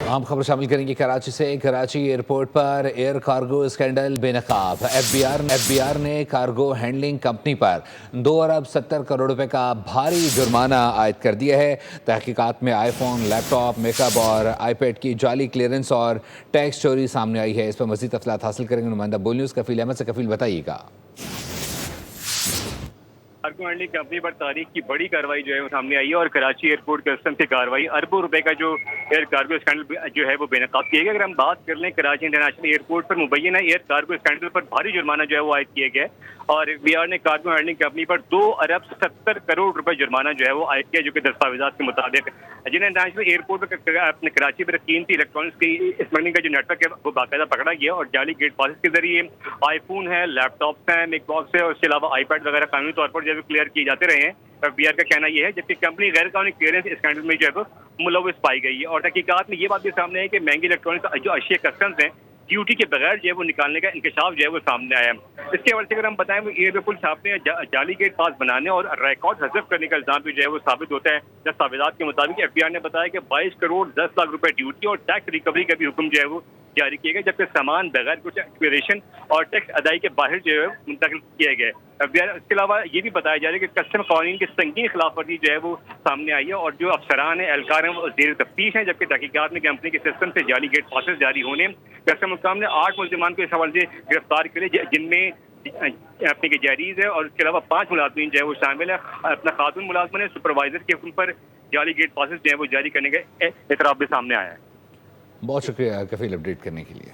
हम खबर शामिल करेंगे कराची से। कराची एयरपोर्ट पर एयर कार्गो स्कैंडल बेनकाब। एफबीआर ने कार्गो हैंडलिंग कंपनी पर 2 अरब 70 करोड़ रुपए का भारी जुर्माना आयद कर दिया है। तहकीकात में आईफोन, लैपटॉप, मेकअप और आईपैड की जाली क्लियरेंस और टैक्स चोरी सामने आई है। इस पर मजीद तफसीलात हासिल करेंगे नुमाइंदा बोल न्यूज़ कफील अहमद से। कफील बताइएगा। कार्गो हैंडलिंग कंपनी पर तारीख की बड़ी कार्रवाई जो है वो सामने आई है और कराची एयरपोर्ट कस्टम की कार्रवाई अरबों रुपए का जो एयर कार्गो स्कैंडल जो है वो बेनकाब किया गया। अगर हम बात कर लें कराची इंटरनेशनल एयरपोर्ट पर मुबैना एयर कार्गो स्कैंडल पर भारी जुर्माना जो है वो आयद किया गया और एफबीआर ने कार्गो हैंडलिंग कंपनी पर 2 अरब 70 करोड़ रुपए जुर्माना जो है वो आयद किया, जो कि दस्तावेजात के मुताबिक जिन्हें इंटरनेशनल एयरपोर्ट पर अपने कराची पर कीमती इलेक्ट्रॉनिक्स की स्मगलिंग का जो नेटवर्क है वो बाकायदा पकड़ा गया और जाली गेट पासेस के जरिए आईफोन है, लैपटॉप्स हैं, मेक बॉक्स है और उसके अलावा आईपैड वगैरह कानूनी तौर पर जो है क्लियर किए जाते रहे हैं। एफबीआर का कहना यह है, जबकि कंपनी गैर कानूनी क्लियरेंस स्कैंडल में जो है वो मुलविस पाई गई है और तहकीकात में ये बात भी सामने है कि महंगी इलेक्ट्रॉनिक्स जो अशिया कस्टम्स हैं ड्यूटी के बगैर जो है वो निकालने का इंकशाफ जो है वो सामने आया। इसके हवाले से अगर हम बताएं वो एयरपोर्ट छापने जाली गेट पास बनाने और रिकॉर्ड हज़फ करने का इल्जाम भी जो है वो साबित होता है। दस्तावेजात के मुताबिक एफबीआर ने बताया कि 22 करोड़ 10 लाख रुपए ड्यूटी और टैक्स रिकवरी का भी हुक्म जो है वो जारी किया गया, जबकि सामान बगैर कुछ एक्सप्लोरेशन और टैक्स अदाई के बाहर जो है मुंतकिल किया गया। एफबीआर इसके अलावा ये भी बताया जा रहा है कि कस्टम कानून की संगीन खिलाफ वर्जी जो है वो सामने आई है और जो अफसरान है, एहलकार हैं, वो जेर तफ्तीश हैं, जबकि तहकीकात में कंपनी के सिस्टम से जाली गेट पासेस जारी होने कस्टम हुकाम ने 8 मुल्जिमान को इस हवाले से गिरफ्तार किए, जिनमें अपने के जहरीज है और इसके अलावा 5 मुलाजमीन जो है वो शामिल है। अपना खातून मुलाजमा ने सुपरवाइजर के हुक्म पर जाली गेट पासेस जो है वो जारी करने का एतराफ़ भी सामने आया है। बहुत शुक्रिया कफील अपडेट करने के लिए।